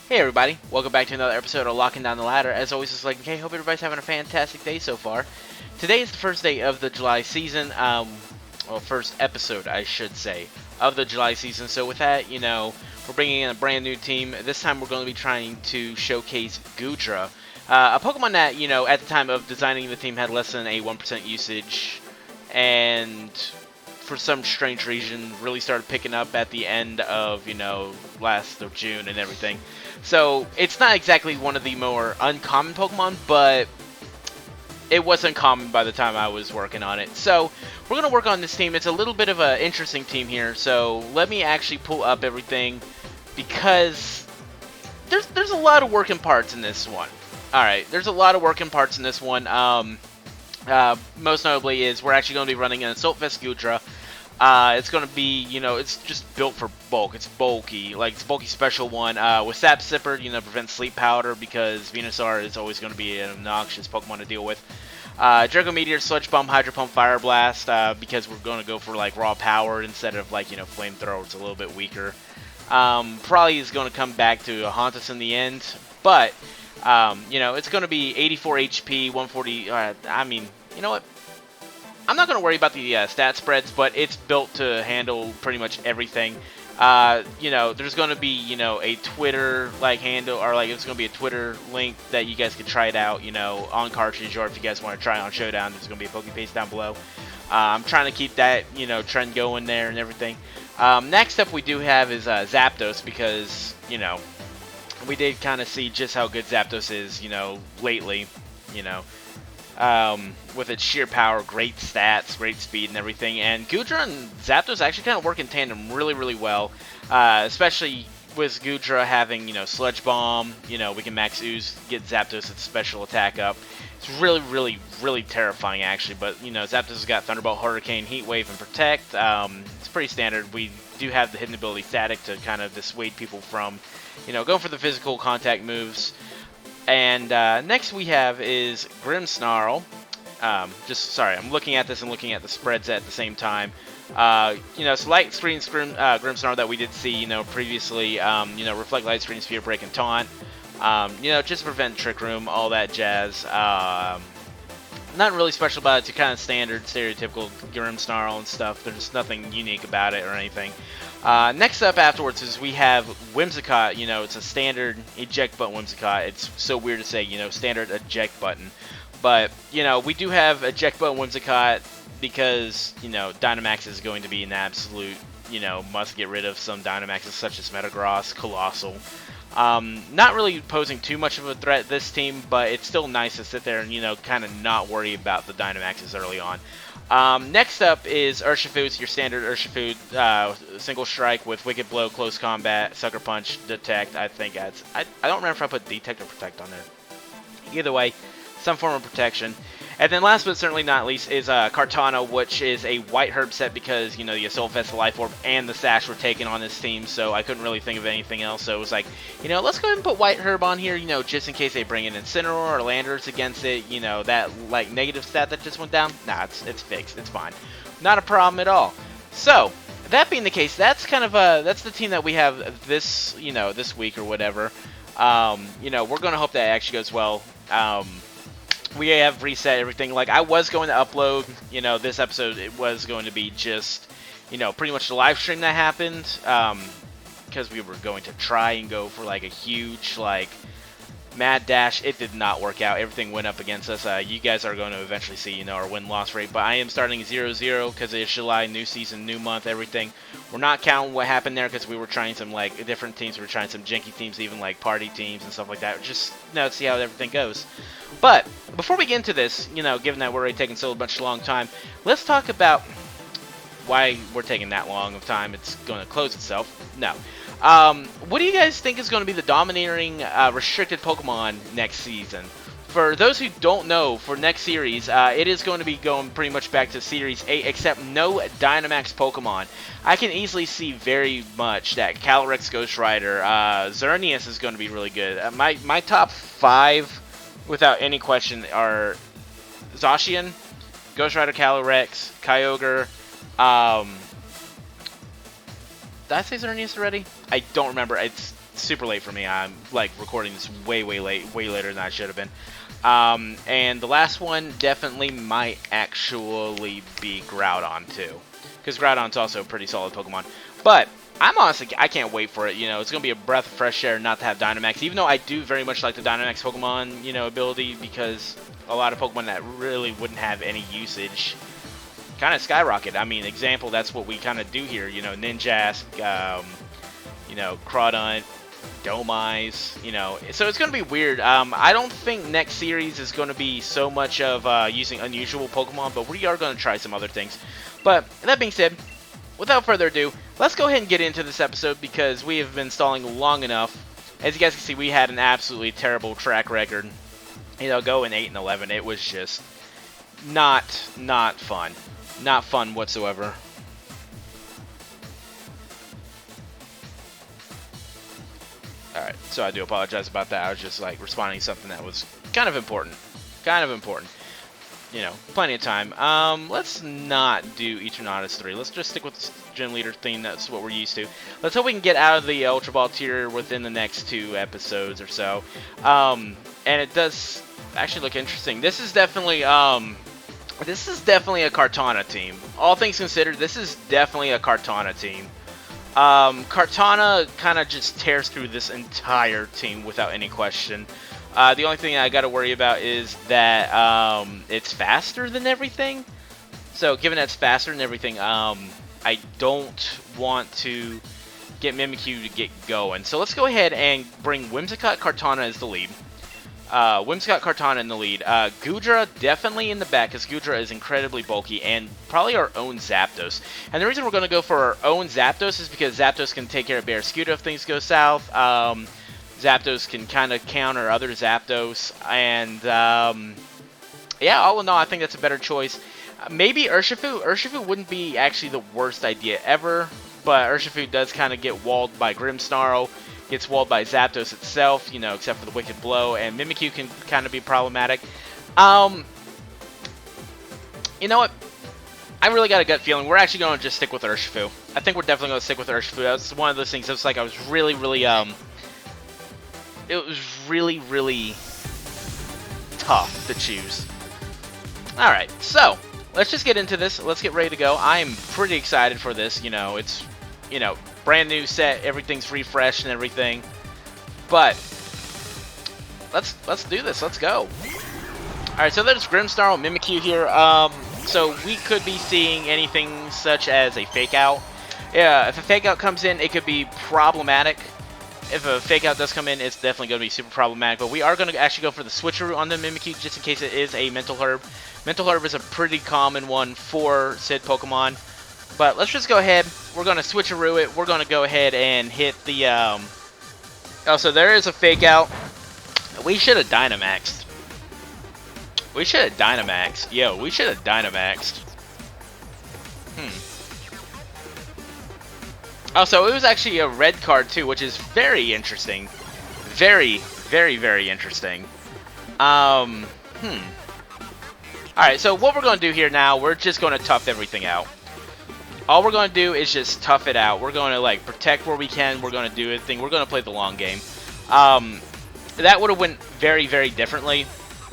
Hey everybody, welcome back to another episode of Locking Down the Ladder. As always, it's LegnaK. Hope everybody's having a fantastic day so far. Today is the first day of the July season, well, first episode, I should say, of the July season. So with that, we're bringing in a brand new team. This time we're going to be trying to showcase Goodra, a Pokemon that, at the time of designing the team had less than a 1% usage, and for some strange reason really started picking up at the end of, last of June and everything. So it's not exactly one of the more uncommon Pokemon, but it was uncommon by the time I was working on it. So we're going to work on this team. It's a little bit of an interesting team here. So let me actually pull up everything because there's a lot of working parts in this one. Alright, there's a lot of working parts in this one. Most notably is we're actually going to be running an Assault Vest Goodra. It's going to be, it's just built for bulk. It's bulky, it's bulky special one. With Sap Sipper, prevents Sleep Powder because Venusaur is always going to be an obnoxious Pokemon to deal with. Draco Meteor, Sludge Bomb, Hydro Pump, Fire Blast, because we're going to go for, raw power instead of, Flamethrower. It's a little bit weaker. Probably is going to come back to haunt us in the end, but, it's going to be 84 HP, 140, I mean, you know what? I'm not going to worry about the stat spreads, but it's built to handle pretty much everything. There's going to be, a Twitter handle, or it's going to be a Twitter link that you guys can try it out, on cartridge, or if you guys want to try it on Showdown, there's going to be a Pokepaste down below. I'm trying to keep that, trend going there and everything. Next up we do have is Zapdos, because, we did kind of see just how good Zapdos is, lately, with its sheer power, great stats, great speed and everything. And Goodra and Zapdos actually kind of work in tandem really, really well, especially with Goodra having, Sludge Bomb, we can max Ooze, get Zapdos' special attack up. It's really, really, really terrifying actually, but, Zapdos has got Thunderbolt, Hurricane, Heat Wave, and Protect. It's pretty standard. We do have the hidden ability Static to kind of dissuade people from, going for the physical contact moves. And next we have is Grimmsnarl. Sorry, I'm looking at this and looking at the spreads at the same time. It's Light Screen Grimmsnarl that we did see, previously. Reflect, Light Screen, Spear Break, and Taunt. Just prevent Trick Room, all that jazz. Not really special about it. It's kind of standard, stereotypical Grimmsnarl and stuff. There's nothing unique about it or anything. Next up afterwards is we have Whimsicott. It's a standard eject button Whimsicott. It's so weird to say, standard eject button. But, we do have eject button Whimsicott because, Dynamax is going to be an absolute, must get rid of some Dynamaxes such as Metagross, Colossal. Not really posing too much of a threat this team, but it's still nice to sit there and, kind of not worry about the Dynamaxes early on. Next up is Urshifu. It's your standard Urshifu single strike with Wicked Blow, Close Combat, Sucker Punch, Detect. I think that's... I don't remember if I put Detect or Protect on there. Either way, some form of protection. And then last but certainly not least is Kartana, which is a white herb set because, the Assault Vest, the Life Orb, and the Sash were taken on this team, so I couldn't really think of anything else. So it was like, let's go ahead and put white herb on here, just in case they bring in Incineroar or Landorus against it, that, negative stat that just went down. Nah, it's fixed. It's fine. Not a problem at all. So, that being the case, that's kind of, that's the team that we have this, this week or whatever. We're going to hope that actually goes well. We have reset everything. I was going to upload, this episode, it was going to be just, pretty much the live stream that happened, because we were going to try and go for, a huge, mad dash. It did not work out. Everything went up against us. You guys are going to eventually see, our win-loss rate, but I am starting 0-0 because it's July, new season, new month, everything. We're not counting what happened there because we were trying some, different teams. We were trying some janky teams, even, party teams and stuff like that. Just, see how everything goes. But, before we get into this, given that we're already taking so much long time, let's talk about why we're taking that long of time. It's going to close itself. No. What do you guys think is going to be the dominating restricted Pokemon next season? For those who don't know, for next series, it is going to be going pretty much back to Series 8, except no Dynamax Pokemon. I can easily see very much that Calyrex, Ghost Rider, Xerneas is going to be really good. My top 5, without any question, are Zacian, Ghost Rider, Calyrex, Kyogre, did I say Xerneas already? I don't remember. It's super late for me. I'm like recording this way later than I should have been. And the last one definitely might actually be Groudon too, because Groudon's also a pretty solid Pokemon. But I can't wait for it. You know, it's gonna be a breath of fresh air not to have Dynamax, even though I do very much like the Dynamax Pokemon, you know, ability, because a lot of Pokemon that really wouldn't have any usage kind of skyrocket. I mean, example, that's what we kind of do here. You know, Ninjask, you know, Crawdaunt, Domeyes, you know. So it's going to be weird. I don't think next series is going to be so much of using unusual Pokemon, but we are going to try some other things. But that being said, without further ado, let's go ahead and get into this episode because we have been stalling long enough. As you guys can see, we had an absolutely terrible track record. You know, going 8-11. It was just not fun. Not fun whatsoever. Alright, so I do apologize about that. I was just like responding to something that was kind of important. You know, plenty of time. Let's not do Eternatus 3. Let's just stick with the Gym Leader theme. That's what we're used to. Let's hope we can get out of the Ultra Ball tier within the next 2 episodes or so. And it does actually look interesting. This is definitely a Kartana team. All things considered, this is definitely a Kartana team. Kartana kind of just tears through this entire team without any question. The only thing I got to worry about is that it's faster than everything. So given that it's faster than everything, I don't want to get Mimikyu to get going. So let's go ahead and bring Whimsicott Kartana as the lead. Whimsicott Kartana in the lead. Goodra definitely in the back, because Goodra is incredibly bulky, and probably our own Zapdos. And the reason we're going to go for our own Zapdos is because Zapdos can take care of Barraskewda if things go south. Zapdos can kind of counter other Zapdos, and yeah, all in all, I think that's a better choice. Maybe Urshifu. Urshifu wouldn't be actually the worst idea ever, but Urshifu does kind of get walled by Grimmsnarl. Gets walled by Zapdos itself, you know, except for the Wicked Blow, and Mimikyu can kind of be problematic. You know what? I really got a gut feeling. We're actually going to just stick with Urshifu. I think we're definitely going to stick with Urshifu. That's one of those things. It was like I was really, it was really tough to choose. All right, so let's just get into this. Let's get ready to go. I am pretty excited for this. You know, it's, you know, brand new set, everything's refreshed and everything. But let's do this. Let's go. All right, so there's Grimmsnarl, Mimikyu here. So we could be seeing anything such as a Fake Out. Yeah, if a Fake Out comes in, it could be problematic. If a Fake Out does come in, it's definitely going to be super problematic. But we are going to actually go for the Switcheroo on the Mimikyu, just in case it is a Mental Herb. Mental Herb is a pretty common one for Sid Pokemon. But let's just go ahead. We're going to Switcheroo it. We're going to go ahead and hit the... Oh, so there is a Fake Out. We should have Dynamaxed. We should have Dynamaxed. Yo, we should have Dynamaxed. Oh, so it was actually a red card too, which is very interesting. Very interesting. Alright, so what we're going to do here now, we're just going to tough everything out. All we're going to do is just tough it out. We're going to, like, protect where we can. We're going to do everything. We're going to play the long game. That would have went very differently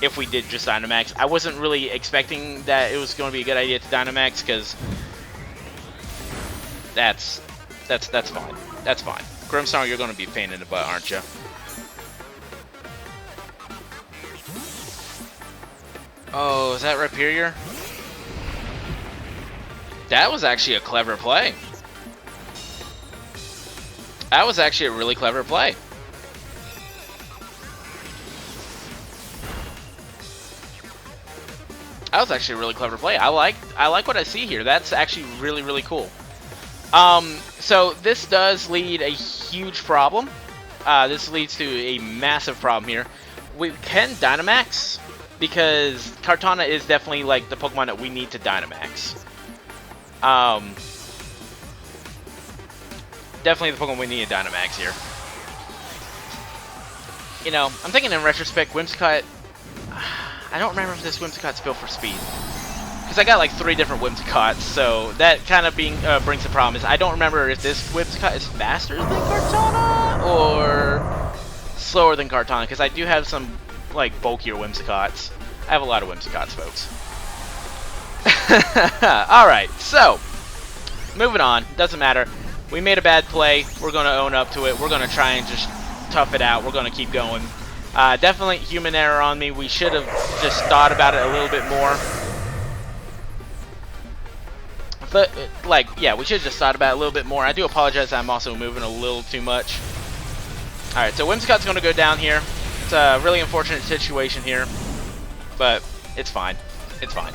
if we did just Dynamax. I wasn't really expecting that it was going to be a good idea to Dynamax, because that's fine. That's fine. Grimmsnarl, you're going to be a pain in the butt, aren't you? Oh, is that Rhyperior? That was actually a clever play. That was actually a really clever play. That was actually a really clever play. I like what I see here. That's actually really cool. So this does lead a huge problem. This leads to a massive problem here. We can Dynamax, because Kartana is definitely like the Pokemon that we need to Dynamax. Definitely the Pokemon we need to Dynamax here. You know, I'm thinking in retrospect, Whimsicott... I don't remember if this Whimsicott's built for speed. Because I got like 3 different Whimsicotts, so that kind of brings the problem. Is I don't remember if this Whimsicott is faster than Kartana, or slower than Kartana, because I do have some, like, bulkier Whimsicots. I have a lot of Whimsicots, folks. Alright, so, moving on. Doesn't matter. We made a bad play. We're going to own up to it. We're going to try and just tough it out. We're going to keep going. Definitely human error on me. We should have just thought about it a little bit more. But, like, yeah, we should have just thought about it a little bit more. I do apologize. I'm also moving a little too much. Alright, so Whimsicott's going to go down here. It's a really unfortunate situation here. But it's fine. It's fine.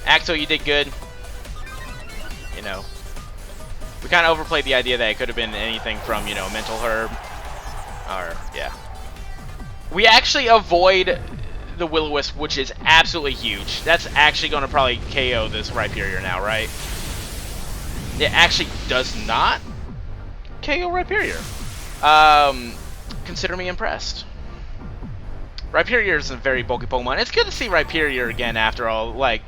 Axel, you did good. You know, we kind of overplayed the idea that it could have been anything from, you know, Mental Herb. Or, yeah. We actually avoid the Will-O-Wisp, which is absolutely huge. That's actually going to probably KO this Rhyperior now, right? It actually does not KO Rhyperior. Consider me impressed. Rhyperior is a very bulky Pokemon. It's good to see Rhyperior again after all. Like,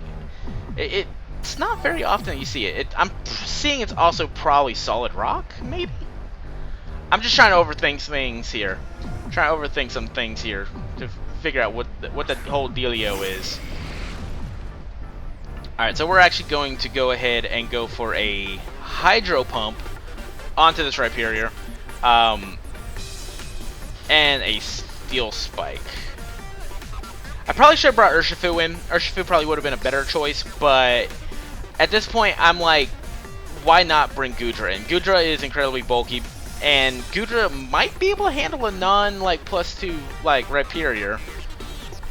it's not very often that you see it. I'm seeing it's also probably Solid Rock, maybe? I'm just trying to overthink things here. Trying to overthink some things here to figure out what the whole dealio is. Alright, so we're actually going to go ahead and go for a Hydro Pump onto this Rhyperior. And a Steel Spike. I probably should have brought Urshifu in. Urshifu probably would have been a better choice, but at this point, I'm like, why not bring Goodra in? Goodra is incredibly bulky, and Goodra might be able to handle a non-like +2 like Rhyperior,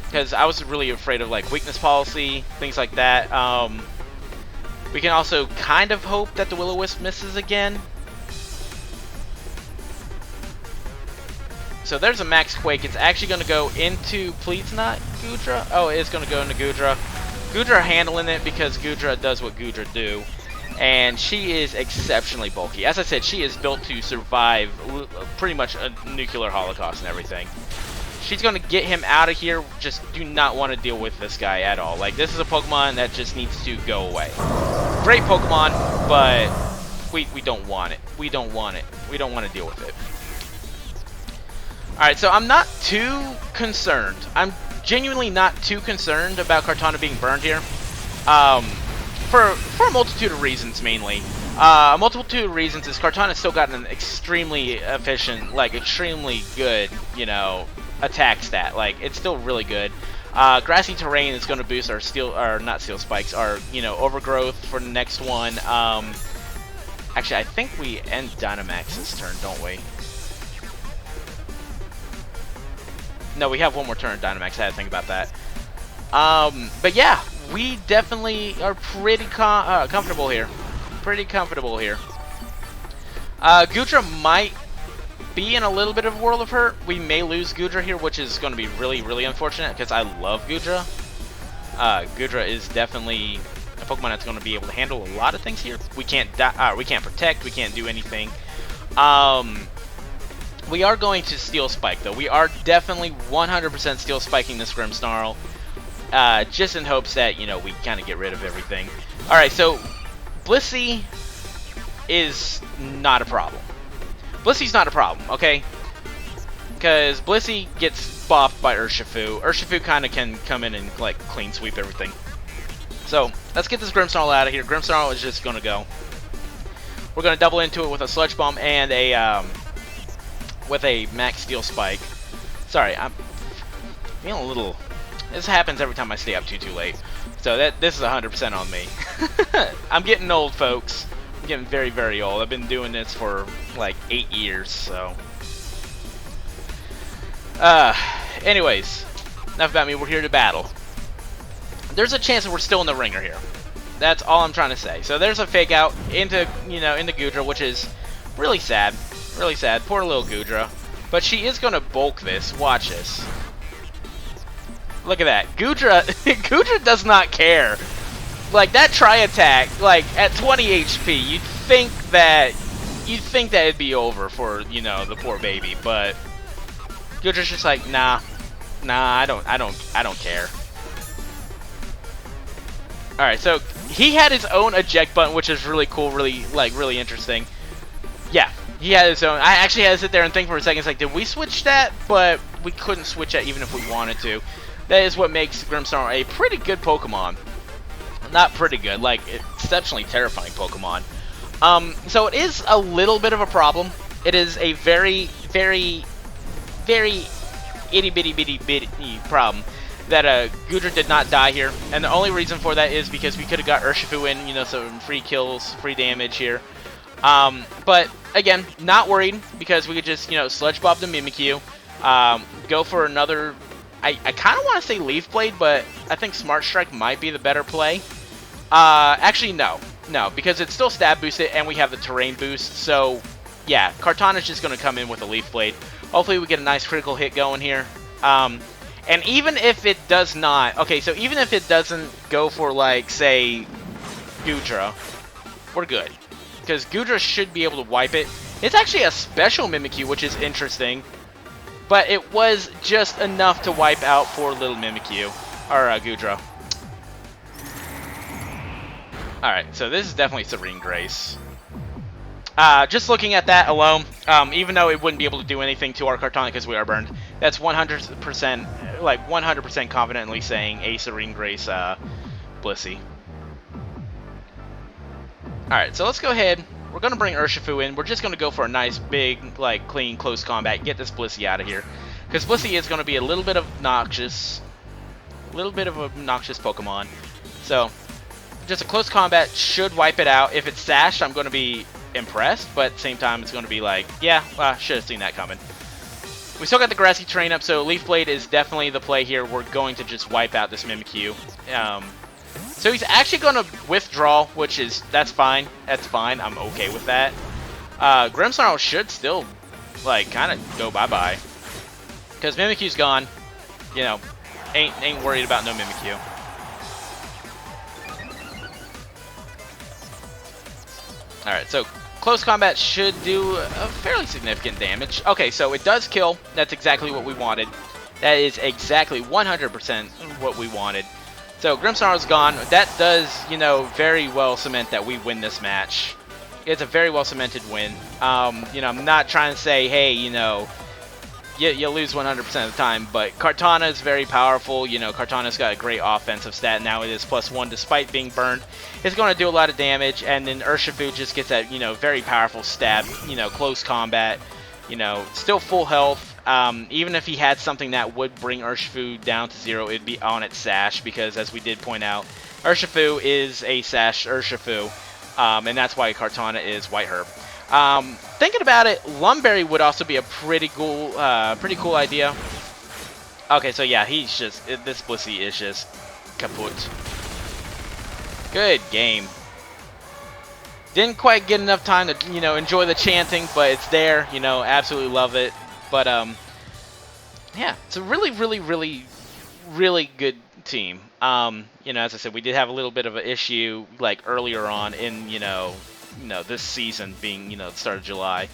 because I was really afraid of like weakness policy, things like that. We can also kind of hope that the Will-O-Wisp misses again. So there's a Max Quake. It's actually going to go into, please not Goodra. Oh, it is going to go into Goodra. Goodra handling it because Goodra does what Goodra do. And she is exceptionally bulky. As I said, she is built to survive pretty much a nuclear holocaust and everything. She's going to get him out of here. Just do not want to deal with this guy at all. Like, this is a Pokemon that just needs to go away. Great Pokemon, but we don't want it. We don't want it. We don't want to deal with it. Alright, so I'm not too concerned. I'm genuinely not too concerned about Kartana being burned here. For a multitude of reasons, mainly. A multitude of reasons is Kartana's still got an extremely efficient, like, extremely good, you know, attack stat. Like, it's still really good. Grassy terrain is going to boost our not steel spikes, our, you know, overgrowth for the next one. Actually, I think we end Dynamax's turn, don't we? No, we have one more turn of Dynamax. I had to think about that. But yeah, we definitely are pretty comfortable here. Pretty comfortable here. Goodra might be in a little bit of a world of hurt. We may lose Goodra here, which is going to be really, really unfortunate because I love Goodra. Goodra is definitely a Pokemon that's going to be able to handle a lot of things here. We can't protect. We can't do anything. We are going to Steel Spike, though. We are definitely 100% Steel Spiking this Grimmsnarl, just in hopes that, you know, we kind of get rid of everything. Alright, so Blissey is not a problem. Blissey's not a problem, okay? Because Blissey gets buffed by Urshifu. Urshifu kind of can come in and, like, clean sweep everything. So, let's get this Grimmsnarl out of here. Grimmsnarl is just going to go. We're going to double into it with a Sludge Bomb and a, with a Max Steel Spike. Sorry, I'm feeling a little... This happens every time I stay up too late. So this is 100% on me. I'm getting old, folks. I'm getting very, very old. I've been doing this for like 8 years, so... anyways, enough about me. We're here to battle. There's a chance that we're still in the ringer here. That's all I'm trying to say. So there's a Fake Out into, you know, into Goodra, which is really sad. Really sad. Poor little Goodra. But she is going to bulk this. Watch this. Look at that. Goodra, Goodra does not care. Like, that Tri-Attack, like, at 20 HP, you'd think that it'd be over for, you know, the poor baby, but Goodra's just like, nah, I don't care. Alright, so he had his own eject button, which is really cool, really interesting. Yeah, He had his own. I actually had to sit there and think for a second. It's like, did we switch that? But we couldn't switch that even if we wanted to. That is what makes Grimmsnarl a pretty good Pokemon. Not pretty good, like exceptionally terrifying Pokemon. So it is a little bit of a problem. It is a very, very, very itty bitty bitty bitty problem that Goodra did not die here, and the only reason for that is because we could have got Urshifu in, you know, some free kills, free damage here. But again, not worried because we could just, you know, Sludge Bob the Mimikyu, go for another. I kind of want to say Leaf Blade, but I think Smart Strike might be the better play. Actually, no, because it's still stab boosted and we have the terrain boost. So yeah, Kartana's just going to come in with a Leaf Blade. Hopefully we get a nice critical hit going here. And even if it does not, okay, so even if it doesn't go for, like, say, Goodra, we're good. Because Goodra should be able to wipe it. It's actually a special Mimikyu, which is interesting. But it was just enough to wipe out poor little Mimikyu, or Goodra. Alright, so this is definitely Serene Grace. Just looking at that alone, even though it wouldn't be able to do anything to our Kartana because we are burned, that's 100%, like 100% confidently saying a Serene Grace Blissey. Alright, so let's go ahead. We're going to bring Urshifu in. We're just going to go for a nice, big, like, clean, close combat. Get this Blissey out of here. Because Blissey is going to be a little bit obnoxious. A little bit of an obnoxious Pokemon. So, just a close combat should wipe it out. If it's sashed, I'm going to be impressed, but at the same time, it's going to be like, yeah, should have seen that coming. We still got the Grassy Terrain up, so Leaf Blade is definitely the play here. We're going to just wipe out this Mimikyu. So he's actually going to withdraw, which is, that's fine. That's fine. I'm okay with that. Grimmsnarl should still, like, kind of go bye-bye. Because Mimikyu's gone. You know, ain't worried about no Mimikyu. Alright, so close combat should do a fairly significant damage. Okay, so it does kill. That's exactly what we wanted. That is exactly 100% what we wanted. So Grimmsnarl's gone. That does, you know, very well cement that we win this match. It's a very well cemented win. You know, I'm not trying to say, hey, you know, you lose 100% of the time, but Kartana is very powerful. You know, Kartana's got a great offensive stat. Now it is +1 despite being burned. It's going to do a lot of damage, and then Urshifu just gets that, you know, very powerful stab, you know, close combat. You know, still full health. Even if he had something that would bring Urshifu down to 0, it'd be on its sash, because as we did point out, Urshifu is a sash Urshifu, and that's why Kartana is White Herb. Thinking about it, Lumberry would also be a pretty cool idea. Okay, so yeah, he's just, this Blissey is just kaput. Good game. Didn't quite get enough time to, you know, enjoy the chanting, but it's there, you know, absolutely love it. But, yeah, it's a really, really, really, really good team. You know, as I said, we did have a little bit of an issue, like, earlier on in, you know, this season being, you know, the start of July,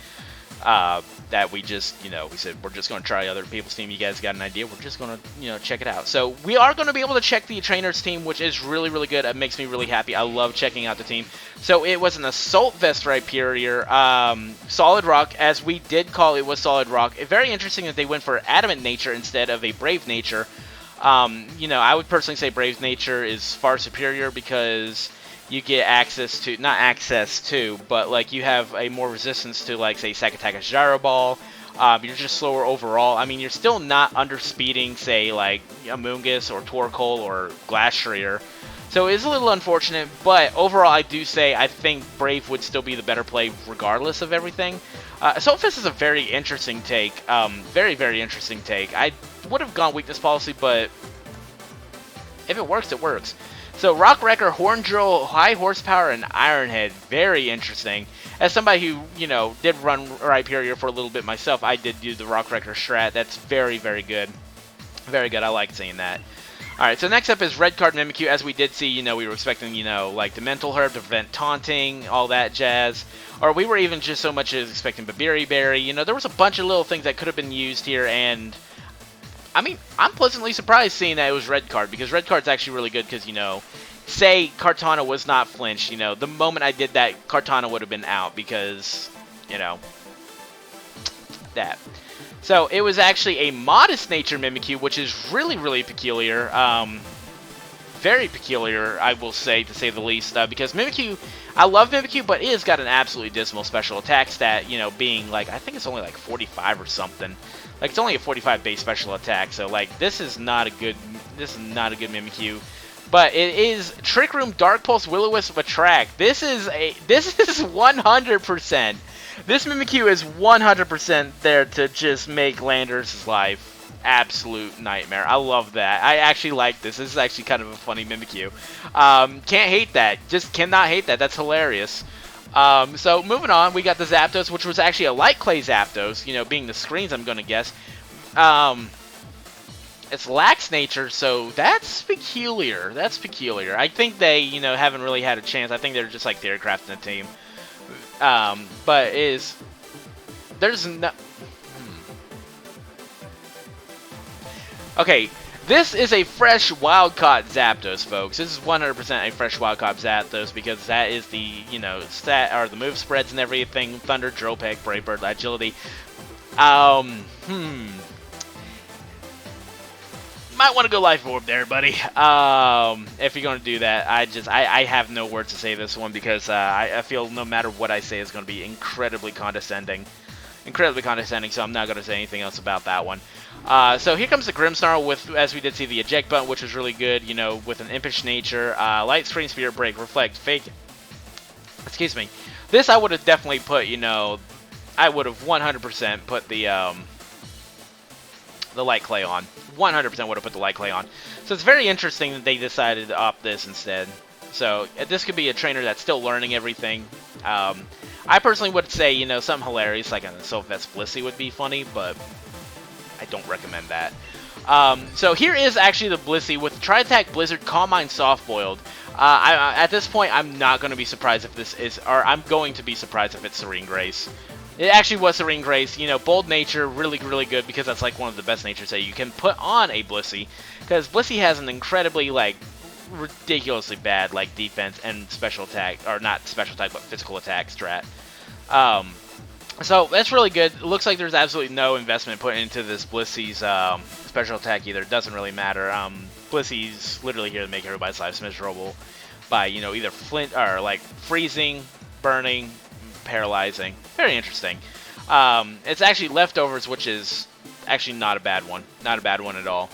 that we just, you know, we said, we're just going to try other people's team. You guys got an idea? We're just going to, you know, check it out. So we are going to be able to check the trainers team, which is really, really good. It makes me really happy. I love checking out the team. So it was an Assault Vest Rhyperior, Solid Rock, as we did call it, was Solid Rock. Very interesting that they went for Adamant Nature instead of a Brave Nature. You know, I would personally say Brave Nature is far superior because you get access to, not access to, but like you have a more resistance to, like, say, Sakataka Gyro Ball. You're just slower overall. I mean, you're still not underspeeding, say, like Amoonguss or Torkoal or Glastrier. So it is a little unfortunate, but overall I do say I think Brave would still be the better play regardless of everything. Assault Fist is a very interesting take. Very, very interesting take. I would have gone Weakness Policy, but if it works, it works. So Rock Wrecker, Horn Drill, High Horsepower, and Iron Head. Very interesting. As somebody who, you know, did run Rhyperior for a little bit myself, I did do the Rock Wrecker strat. That's very, very good. Very good. I like seeing that. Alright, so next up is Red Card Mimikyu. As we did see, you know, we were expecting, you know, like the Mental Herb to prevent taunting, all that jazz. Or we were even just so much as expecting Babiri Berry. You know, there was a bunch of little things that could have been used here, and I mean, I'm pleasantly surprised seeing that it was Red Card, because Red Card's actually really good because, you know, say Kartana was not flinched, you know, the moment I did that, Kartana would have been out because, you know, that. So it was actually a modest nature Mimikyu, which is really, really peculiar. Very peculiar, I will say, to say the least, because Mimikyu, I love Mimikyu, but it has got an absolutely dismal special attack stat, you know, being like, I think it's only like 45 or something. Like, it's only a 45 base special attack, so like, this is not a good Mimikyu. But it is Trick Room, Dark Pulse, Will-O-Wisp, Attract. This is 100%. This Mimikyu is 100% there to just make Landers' life absolute nightmare. I love that. I actually like this. This is actually kind of a funny Mimikyu. Can't hate that. Just cannot hate that. That's hilarious. So moving on, we got the Zapdos, which was actually a Light Clay Zapdos, you know, being the screens, I'm going to guess. It's lax nature, so that's peculiar. That's peculiar. I think they, you know, haven't really had a chance. I think they're just like theorycrafting a team. But there's no... Okay, this is a fresh wild-caught Zapdos, folks. This is 100% a fresh wild-caught Zapdos because that is the, you know, the move spreads and everything. Thunder, Drill Peck, Brave Bird, Agility. Might want to go Life Orb there, buddy. If you're going to do that, I have no words to say this one because I feel no matter what I say is going to be incredibly condescending. So I'm not going to say anything else about that one. So here comes the Grimmsnarl with, as we did see, the eject button, which was really good, you know, with an impish nature. Light Screen, Spirit Break, Reflect, Fake. Excuse me. This I would have definitely put, you know, I would have 100% put the Light Clay on. 100% would have put the Light Clay on. So it's very interesting that they decided to opt this instead. So this could be a trainer that's still learning everything. I personally would say, you know, something hilarious like a Sylvester Blissey would be funny, but I don't recommend that. So here is actually the Blissey with Tri-Attack, Blizzard, Calm Mind, Soft Boiled. At this point, I'm not going to be surprised if this is, or I'm going to be surprised if it's Serene Grace. It actually was Serene Grace. You know, Bold Nature, really, really good because that's like one of the best natures that you can put on a Blissey. Because Blissey has an incredibly, like, ridiculously bad, like, defense and special attack, or not special attack, but physical attack strat. So that's really good. It looks like there's absolutely no investment put into this Blissey's special attack either. It doesn't really matter. Blissey's literally here to make everybody's lives miserable by, you know, either flint or like freezing, burning, paralyzing. Very interesting. It's actually leftovers, which is actually not a bad one. Not a bad one at all.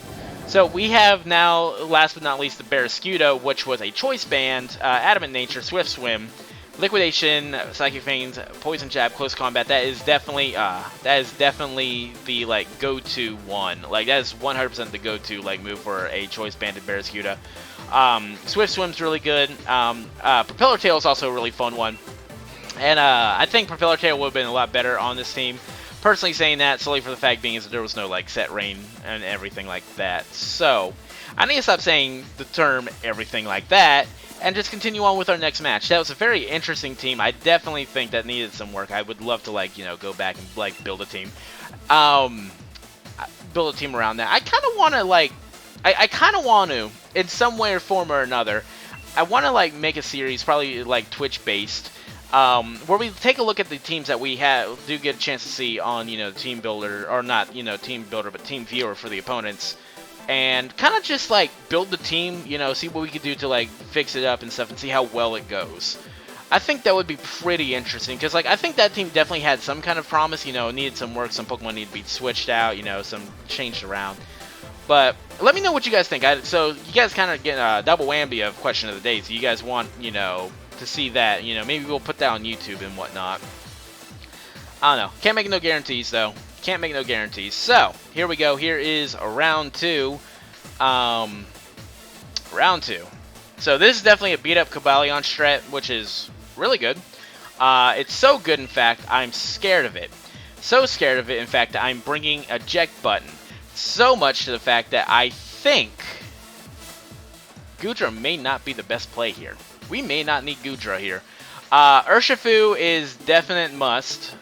So we have now, last but not least, the Barraskewda, which was a choice band, Adamant Nature, Swift Swim, Liquidation, Psychic Feigns, Poison Jab, Close Combat. That is definitely the like go-to one. Like that is 100% the go-to like move for a choice banded Barraskewda. Swift Swim's really good. Propeller Tail is also a really fun one. And I think Propeller Tail would have been a lot better on this team. Personally saying that solely for the fact being is that there was no like set rain and everything like that. So I need to stop saying the term everything like that and just continue on with our next match. That was a very interesting team. I definitely think that needed some work. I would love to like, you know, go back and like build a team. Build a team around that. I kind of want to like I kind of want to in some way or form or another. I want to like make a series probably like Twitch based where we take a look at the teams that we do get a chance to see on, you know, Team Builder, or not, you know, Team Builder, but Team Viewer for the opponents, and kind of just, like, build the team, you know, see what we could do to, like, fix it up and stuff, and see how well it goes. I think that would be pretty interesting, because, like, I think that team definitely had some kind of promise, you know, needed some work, some Pokemon needed to be switched out, you know, some changed around. But let me know what you guys think. So you guys kind of get a double whammy of question of the day, so you guys want, you know, to see that, you know, maybe we'll put that on YouTube and whatnot. I don't know. Can't make no guarantees, though. Can't make no guarantees. So, here we go. Here is round two. Round two. So, this is definitely a beat-up Cobalion strat, which is really good. It's so good, in fact, I'm scared of it. So scared of it, in fact, that I'm bringing a eject button. So much to the fact that I think Goodra may not be the best play here. We may not need Goodra here. Urshifu is definite must.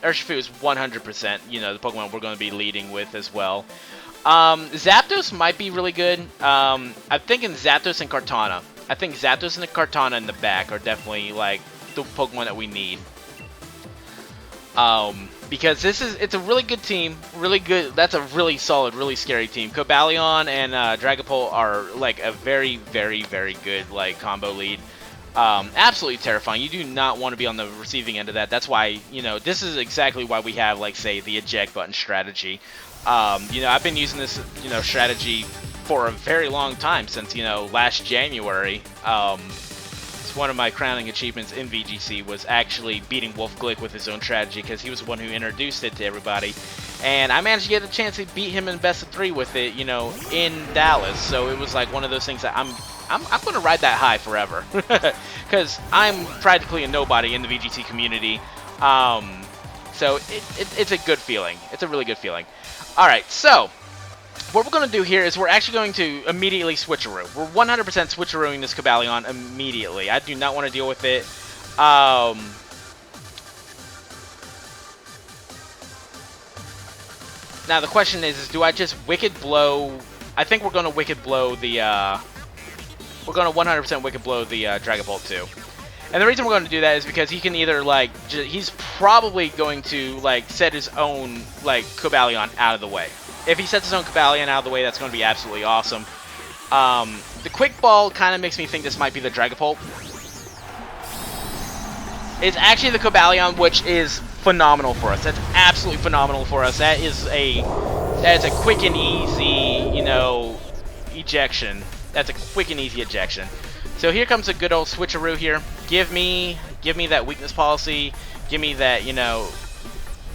Urshifu is 100%, you know, the Pokemon we're going to be leading with as well. Zapdos might be really good. I'm thinking Zapdos and Kartana. I think Zapdos and Kartana in the back are definitely, like, the Pokemon that we need. because it's a really good team, really good. That's a really solid, really scary team. Cobalion and Dragapault are like a very, very, very good like combo lead. Absolutely terrifying. You do not want to be on the receiving end of that. That's why, you know, this is exactly why we have, like, say, the eject button strategy. You know, I've been using this, you know, strategy for a very long time, since, you know, last January. It's one of my crowning achievements in VGC was actually beating Wolf Glick with his own strategy, because he was the one who introduced it to everybody. And I managed to get a chance to beat him in best of 3 with it, you know, in Dallas. So it was like one of those things that I'm going to ride that high forever, because I'm practically a nobody in the VGT community. So it's a good feeling. It's a really good feeling. All right, so what we're going to do here is we're actually going to immediately switcheroo. We're 100% switcherooing this Cobalion immediately. I do not want to deal with it. Now the question is do I just Wicked Blow? I think we're going to Wicked Blow the... we're going to 100% Wicked Blow the Dragapault too. And the reason we're going to do that is because he can either, like, he's probably going to, like, set his own, like, Cobalion out of the way. If he sets his own Cobalion out of the way, that's going to be absolutely awesome. The Quick Ball kind of makes me think this might be the Dragapault. It's actually the Cobalion, which is phenomenal for us. That's absolutely phenomenal for us. That is a quick and easy, you know, ejection. That's a quick and easy ejection. So here comes a good old switcheroo here. Give me that weakness policy. Give me that, you know...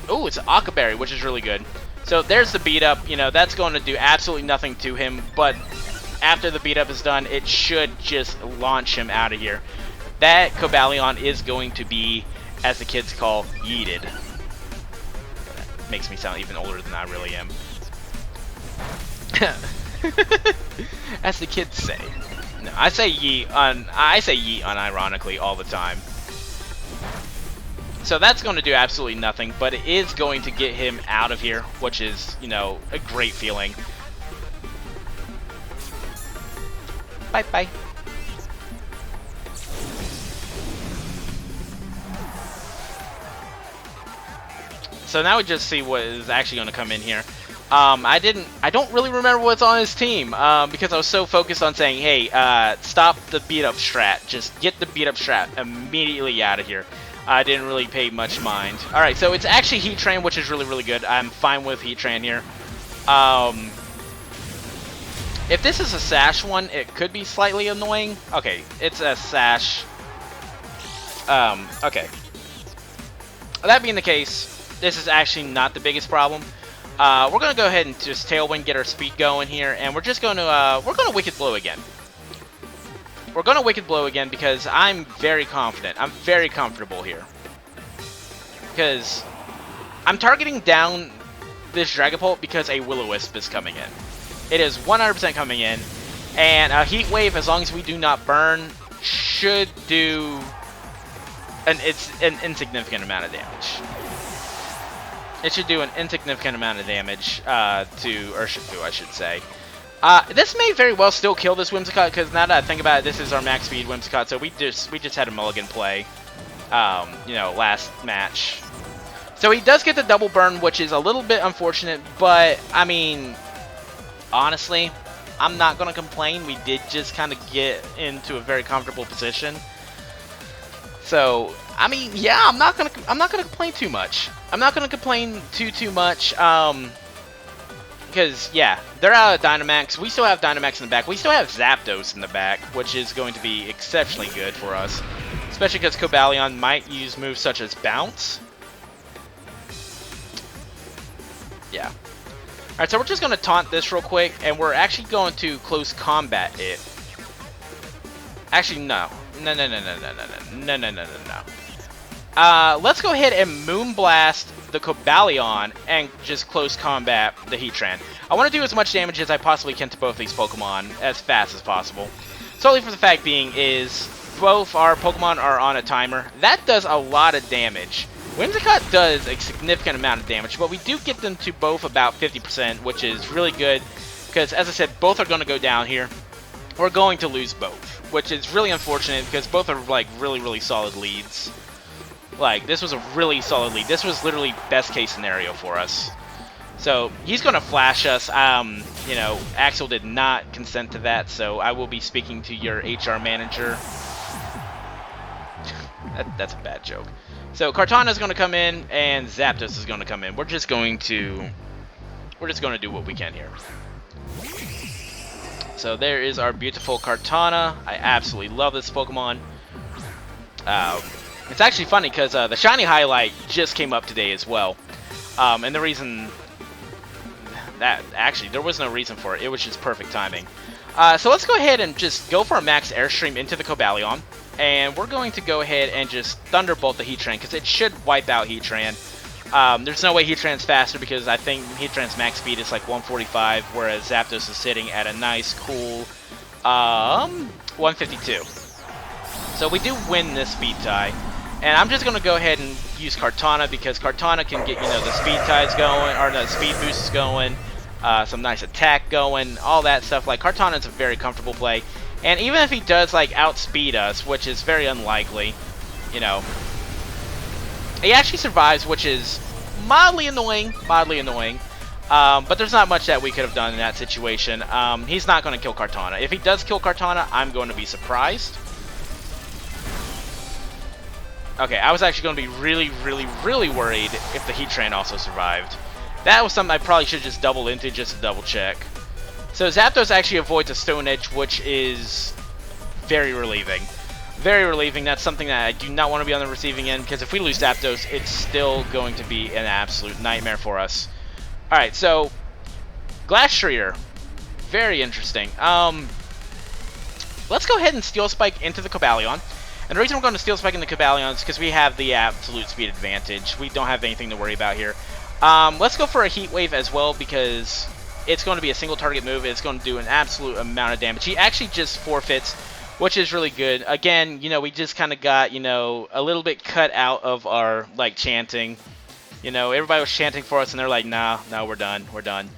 Oh, it's an Akaberry, which is really good. So there's the beat up. You know, that's going to do absolutely nothing to him. But after the beat up is done, it should just launch him out of here. That Cobalion is going to be, as the kids call, yeeted. That makes me sound even older than I really am. As the kids say. No, I say yeet unironically all the time. So that's going to do absolutely nothing, but it is going to get him out of here, which is, you know, a great feeling. Bye-bye. So now we just see what is actually going to come in here. I don't really remember what's on his team, because I was so focused on saying, hey, stop the beat-up strat. Just get the beat-up strat immediately out of here. I didn't really pay much mind. Alright, so it's actually Heatran, which is really, really good. I'm fine with Heatran here. If this is a Sash one, it could be slightly annoying. Okay, it's a Sash. Okay. That being the case, this is actually not the biggest problem. We're gonna go ahead and just Tailwind, get our speed going here, and we're just gonna Wicked Blow again. We're gonna Wicked Blow again because I'm very confident. I'm very comfortable here. Because I'm targeting down this Dragapault because a Will-O-Wisp is coming in. It is 100% coming in, and a Heat Wave, as long as we do not burn, should do an insignificant amount of damage. It should do an insignificant amount of damage to Urshifu, I should say. This may very well still kill this Whimsicott, because now that I think about it, this is our max speed Whimsicott, so we just had a mulligan play, you know, last match. So he does get the double burn, which is a little bit unfortunate, but, I mean, honestly, I'm not going to complain. We did just kind of get into a very comfortable position. So, I mean, yeah, I'm not gonna complain too much. I'm not gonna complain too much, because yeah, they're out of Dynamax. We still have Dynamax in the back. We still have Zapdos in the back, which is going to be exceptionally good for us, especially because Cobalion might use moves such as Bounce. Yeah. All right, so we're just gonna taunt this real quick, and we're actually going to close combat it. Actually, no. No. Let's go ahead and Moonblast the Cobalion and just close combat the Heatran. I want to do as much damage as I possibly can to both these Pokemon as fast as possible. Solely for the fact being is both our Pokemon are on a timer. That does a lot of damage. Whimsicott does a significant amount of damage, but we do get them to both about 50%, which is really good because, as I said, both are going to go down here. We're going to lose both, which is really unfortunate because both are like really, really solid leads. Like, this was a really solid lead. This was literally best case scenario for us. So, he's going to flash us. You know, Axel did not consent to that, so I will be speaking to your HR manager. That's a bad joke. So, Kartana's going to come in, and Zapdos is going to come in. We're just going to do what we can here. So, there is our beautiful Kartana. I absolutely love this Pokemon. It's actually funny because the shiny highlight just came up today as well. And the reason that actually there was no reason for it. It was just perfect timing. So let's go ahead and just go for a max airstream into the Cobalion. And we're going to go ahead and just Thunderbolt the Heatran because it should wipe out Heatran. There's no way Heatran's faster because I think Heatran's max speed is like 145, whereas Zapdos is sitting at a nice, cool 152. So we do win this speed tie. And I'm just going to go ahead and use Kartana because Kartana can get, you know, the speed ties going, or the speed boosts going, some nice attack going, all that stuff. Like, Kartana's a very comfortable play. And even if he does, like, outspeed us, which is very unlikely, you know, he actually survives, which is mildly annoying, but there's not much that we could have done in that situation. He's not going to kill Kartana. If he does kill Kartana, I'm going to be surprised. Okay, I was actually going to be really worried if the Heatran also survived. That was something I probably should just double into just to double check. So Zapdos actually avoids a Stone Edge, which is very relieving. Very relieving. That's something that I do not want to be on the receiving end, because if we lose Zapdos, it's still going to be an absolute nightmare for us. Alright, so Glastrier. Very interesting. Let's go ahead and Steel Spike into the Cobalion. And the reason we're going to Steel Spike in the Cobalion is because we have the absolute speed advantage. We don't have anything to worry about here. Let's go for a Heat Wave as well because it's going to be a single target move. It's going to do an absolute amount of damage. He actually just forfeits, which is really good. Again, you know, we just kind of got, you know, a little bit cut out of our, like, chanting. You know, everybody was chanting for us and they're like, nah, we're done. We're done.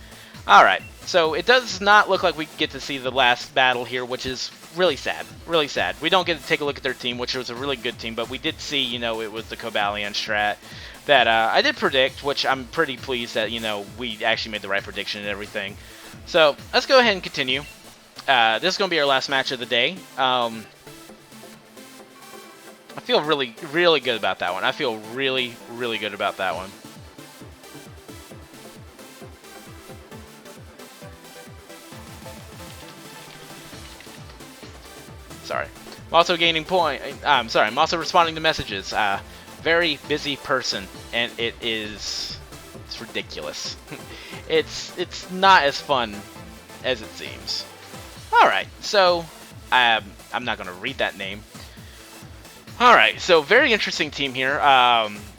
Alright, so it does not look like we get to see the last battle here, which is really sad. Really sad. We don't get to take a look at their team, which was a really good team, but we did see, you know, it was the Cobalion strat that I did predict, which I'm pretty pleased that, you know, we actually made the right prediction and everything. So, let's go ahead and continue. This is going to be our last match of the day. I feel really good about that one. I feel really good about that one. Sorry. I'm also gaining point. I'm sorry. I'm also responding to messages. Very busy person, and it's ridiculous. it's not as fun as it seems. All right. So I'm not gonna read that name. All right. So very interesting team here.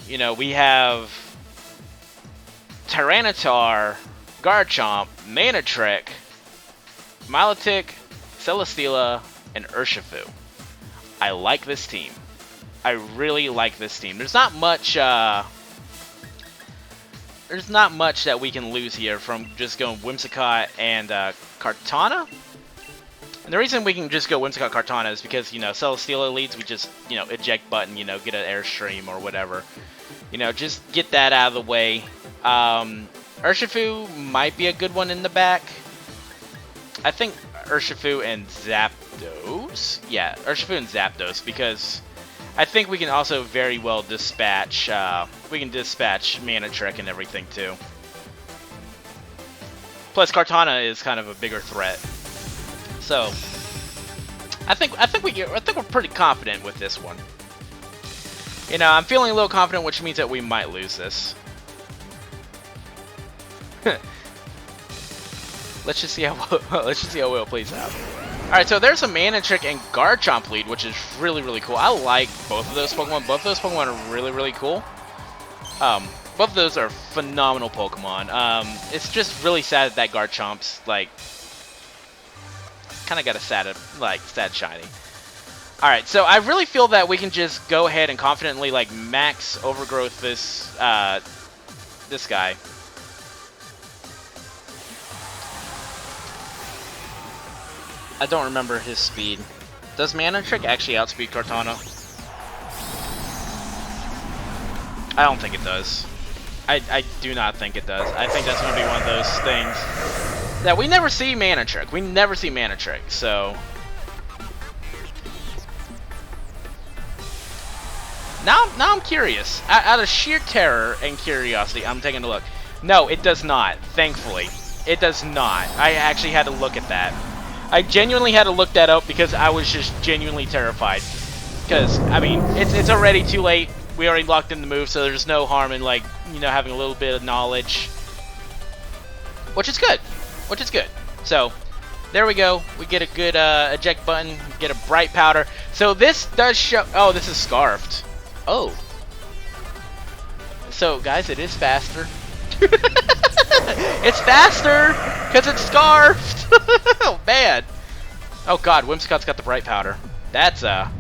You know, we have Tyrannitar, Garchomp, Manectric, Milotic, Celesteela, and Urshifu. I like this team. I really like this team. There's not much that we can lose here from just going Whimsicott and Kartana. And the reason we can just go Whimsicott Kartana is because, you know, Celesteela leads, we just, you know, eject button, you know, get an Airstream or whatever. You know, just get that out of the way. Urshifu might be a good one in the back. I think Urshifu and Zapdos? Yeah, Urshifu and Zapdos, because I think we can also very well dispatch, Manectric and everything too. Plus, Kartana is kind of a bigger threat. So, I think we're pretty confident with this one. You know, I'm feeling a little confident, which means that we might lose this. Let's just see how well it plays out. All right, so there's a Manectric and Garchomp lead, which is really cool. I like both of those Pokemon. Both of those Pokemon are really cool. Both of those are phenomenal Pokemon. It's just really sad that Garchomp's like kind of got a sad shiny. All right, so I really feel that we can just go ahead and confidently like max overgrowth this this guy. I don't remember his speed. Does Manectric actually outspeed Kartana? I don't think it does. I do not think it does. I think that's going to be one of those things that we never see Manectric. We never see Manectric, so... Now I'm curious. Out of sheer terror and curiosity, I'm taking a look. No, it does not, thankfully. It does not. I actually had to look at that. I genuinely had to look that up because I was just genuinely terrified. Because, I mean, it's already too late. We already locked in the move, so there's no harm in, like, you know, having a little bit of knowledge. Which is good. Which is good. So, there we go. We get a good eject button. We get a bright powder. So this does show... Oh, this is scarfed. Oh. So, guys, it is faster. It's faster! Because it's scarfed! Oh, man. Oh, God. Whimsicott's got the bright powder. That's a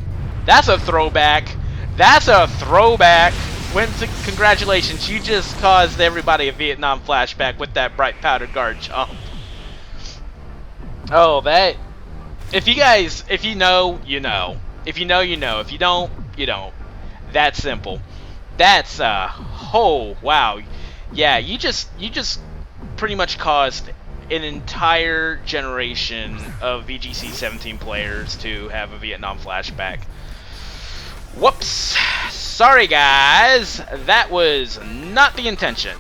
throwback. That's a throwback. Congratulations, you just caused everybody a Vietnam flashback with that bright powder Garchomp. Oh, that... If you know, you know. If you know, you know. If you don't, you don't. That's simple. That's, oh, wow. Yeah, you just pretty much caused an entire generation of VGC 17 players to have a Vietnam flashback. Whoops. Sorry, guys. That was not the intention.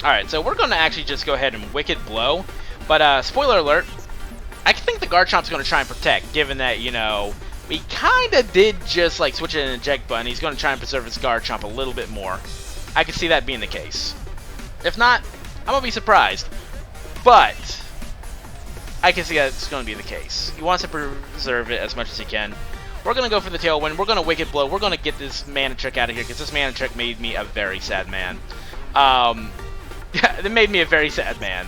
Alright, so we're going to actually just go ahead and Wicked Blow. But, spoiler alert, I think the Garchomp's going to try and protect, given that, you know, we kind of did just, like, switch it and eject button. He's going to try and preserve his Garchomp a little bit more. I can see that being the case. If not, I'm going to be surprised. But I can see that it's going to be the case. He wants to preserve it as much as he can. We're going to go for the Tailwind. We're going to Wicked Blow. We're going to get this Manectric out of here, because this Manectric made me a very sad man. It made me a very sad man.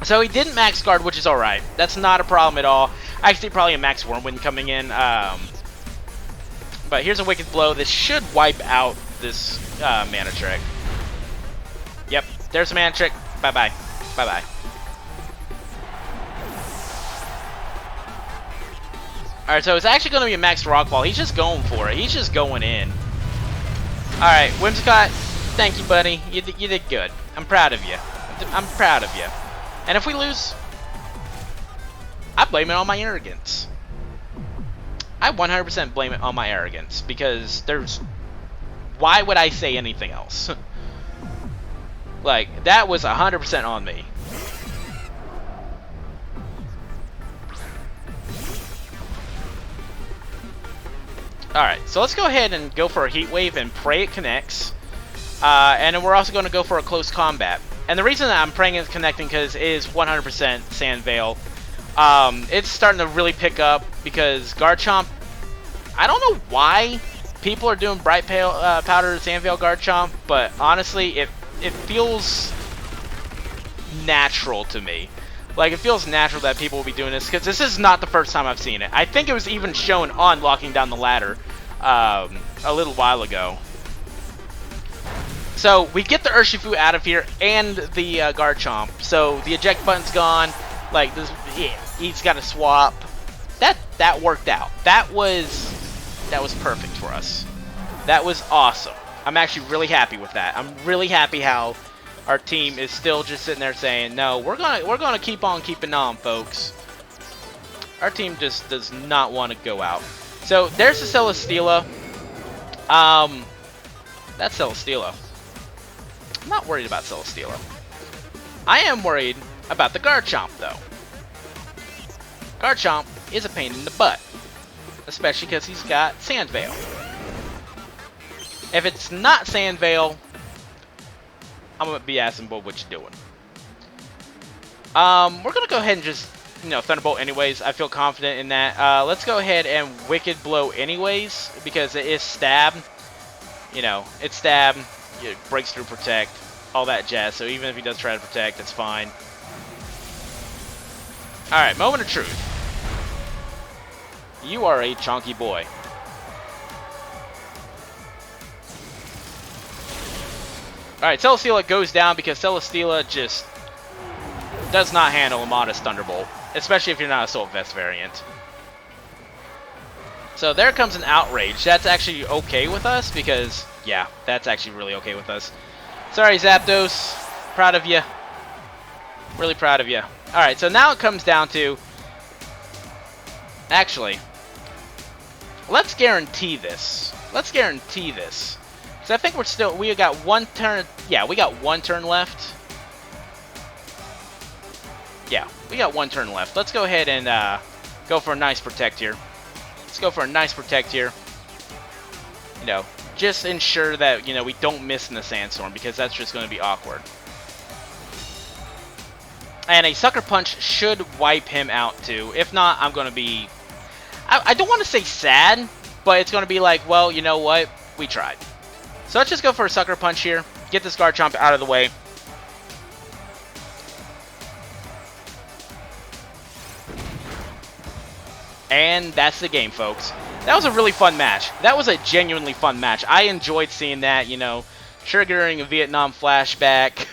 So he didn't max guard, which is alright. That's not a problem at all. Actually, probably a max Wormwind coming in. But here's a Wicked Blow. This should wipe out this Manectric. Yep, there's a Manectric. Bye-bye. Bye-bye. Alright, so it's actually going to be a max Rock Ball. He's just going for it. He's just going in. Alright, Whimsicott, thank you, buddy. You did good. I'm proud of you. I'm proud of you. And if we lose, I blame it on my arrogance. I 100% blame it on my arrogance, because there's... Why would I say anything else? Like, that was 100% on me. Alright, so let's go ahead and go for a Heat Wave and pray it connects. And then we're also going to go for a Close Combat. And the reason that I'm praying it's connecting because it is 100% Sand Veil. It's starting to really pick up because Garchomp, I don't know why people are doing Bright Powder Sand Veil Garchomp, but honestly, it feels natural to me. Like, it feels natural that people will be doing this, because this is not the first time I've seen it. I think it was even shown on Locking Down the Ladder a little while ago. So, we get the Urshifu out of here and the Garchomp. So, the eject button's gone. Like, this, yeah, he's got to swap. That worked out. That was perfect for us. That was awesome. I'm actually really happy with that. I'm really happy how our team is still just sitting there saying, no, we're gonna keep on keeping on, folks. Our team just does not want to go out. So there's the Celesteela. That's Celesteela. I'm not worried about Celesteela. I am worried about the Garchomp, though. Garchomp is a pain in the butt, especially because he's got Sand Veil. If it's not Sand Veil, I'm gonna be asking, "Boy, what you doing?" We're gonna go ahead and just, Thunderbolt anyways. I feel confident in that. Let's go ahead and Wicked Blow anyways, because it is stab. It's stab. It breaks through protect, all that jazz. So even if he does try to protect, that's fine. All right, moment of truth. You are a chonky boy. Alright, Celesteela goes down because Celesteela just does not handle a modest Thunderbolt, especially if you're not Assault Vest variant. So there comes an Outrage. That's actually okay with us because, yeah, that's actually really okay with us. Sorry, Zapdos. Proud of you. Really proud of you. Alright, so now it comes down to... Actually, let's guarantee this. Let's guarantee this. Because I think we got one turn... Yeah, we got one turn left. Yeah, we got one turn left. Let's go ahead and go for a nice Protect here. Let's go for a nice Protect here. You know, just ensure that, you know, we don't miss in the Sandstorm, because that's just going to be awkward. And a Sucker Punch should wipe him out too. If not, I'm going to be... I don't want to say sad, but it's going to be like, well, you know what? We tried. So let's just go for a Sucker Punch here. Get this Garchomp out of the way. And that's the game, folks. That was a really fun match. That was a genuinely fun match. I enjoyed seeing that, you know, triggering a Vietnam flashback.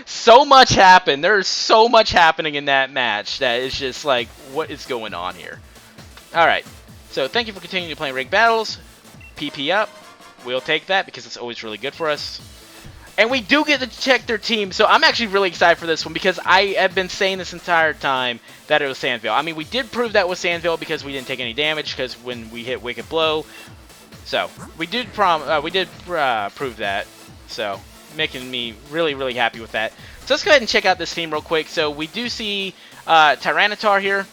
So much happened. There's so much happening in that match that is just like, what is going on here? Alright, so thank you for continuing to play ranked battles. PP up. We'll take that because it's always really good for us. And we do get to check their team, so I'm actually really excited for this one because I have been saying this entire time that it was Sandvale. I mean, we did prove that was Sandvale because we didn't take any damage because when we hit Wicked Blow. So, we did prove that. So, making me really, really happy with that. So let's go ahead and check out this team real quick. So we do see Tyrannitar here.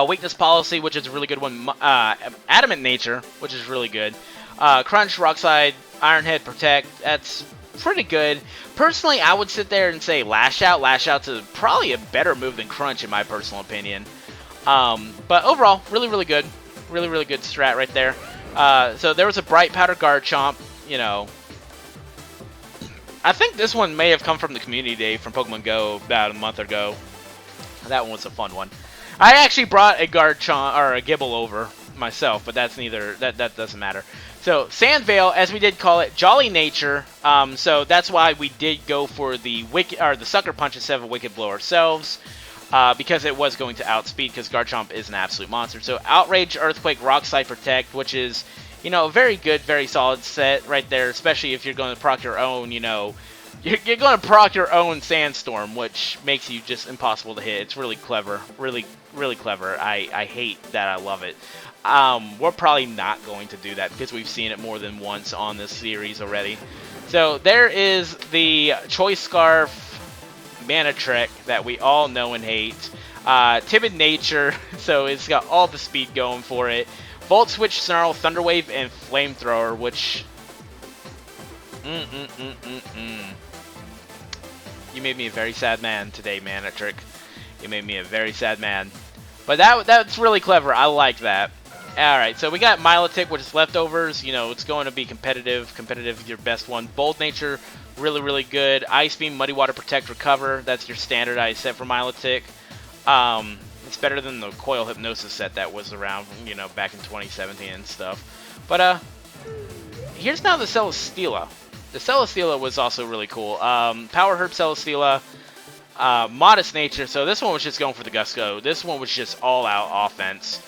Weakness Policy, which is a really good one. Adamant Nature, which is really good. Crunch, Rock Slide, Iron Head, Protect. That's pretty good. Personally, I would sit there and say Lash Out. Lash Out's probably a better move than Crunch, in my personal opinion. But overall, really, really good. Really, really good strat right there. So there was a Bright Powder Garchomp, you know. I think this one may have come from the community day from Pokemon Go about a month ago. That one was a fun one. I actually brought a Garchomp or a Gibble over myself, but that's neither that doesn't matter. So Sandvale, as we did call it, Jolly Nature. So that's why we did go for the Sucker Punch instead of a Wicked Blow ourselves, because it was going to outspeed because Garchomp is an absolute monster. So Outrage, Earthquake, Rock Slide, Protect, which is, you know, a very good, very solid set right there, especially if you're going to proc your own, you know, you're going to proc your own Sandstorm, which makes you just impossible to hit. It's really clever, really, really clever. I hate that. I love it. We're probably not going to do that because we've seen it more than once on this series already. So there is the Choice Scarf Manectric that we all know and hate. Timid Nature, so it's got all the speed going for it. Volt Switch, Snarl, Thunder Wave, and Flamethrower, which... You made me a very sad man today, Manectric. You made me a very sad man. But that's really clever. I like that. Alright, so we got Milotic, which is leftovers. You know, it's going to be competitive. Competitive is your best one. Bold Nature, really, really good. Ice Beam, Muddy Water, Protect, Recover. That's your standardized set for Milotic. It's better than the Coil Hypnosis set that was around, you know, back in 2017 and stuff. But, here's now the Celesteela. The Celesteela was also really cool. Power Herb Celesteela, Modest Nature. So this one was just going for the gusto. This one was just all-out offense.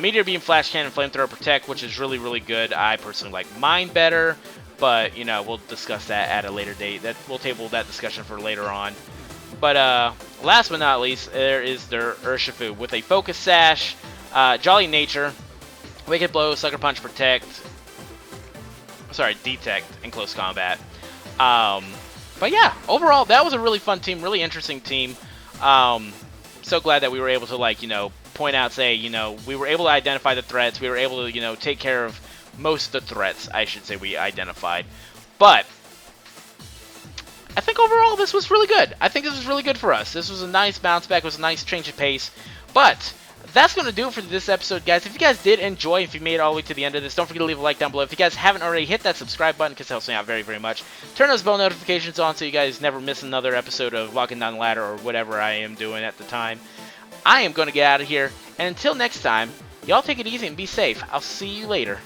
Meteor Beam, Flash Cannon, Flamethrower, Protect, which is really, really good. I personally like mine better, but, you know, we'll discuss that at a later date. We'll table that discussion for later on. But last but not least, there is their Urshifu with a Focus Sash, Jolly Nature, Wicked Blow, Sucker Punch, Protect. Sorry, Detect in close combat. But yeah, overall, that was a really fun team, really interesting team. So glad that we were able to, like, you know, point out, say, you know, we were able to identify the threats. We were able to, you know, take care of most of the threats, I should say, we identified. But I think overall this was really good. I think this was really good for us. This was a nice bounce back. It was a nice change of pace. But that's going to do it for this episode, guys. If you guys did enjoy, if you made it all the way to the end of this, don't forget to leave a like down below. If you guys haven't already, hit that subscribe button because it helps me out very, very much. Turn those bell notifications on so you guys never miss another episode of Walking Down the Ladder or whatever I am doing at the time. I am going to get out of here. And until next time, y'all take it easy and be safe. I'll see you later.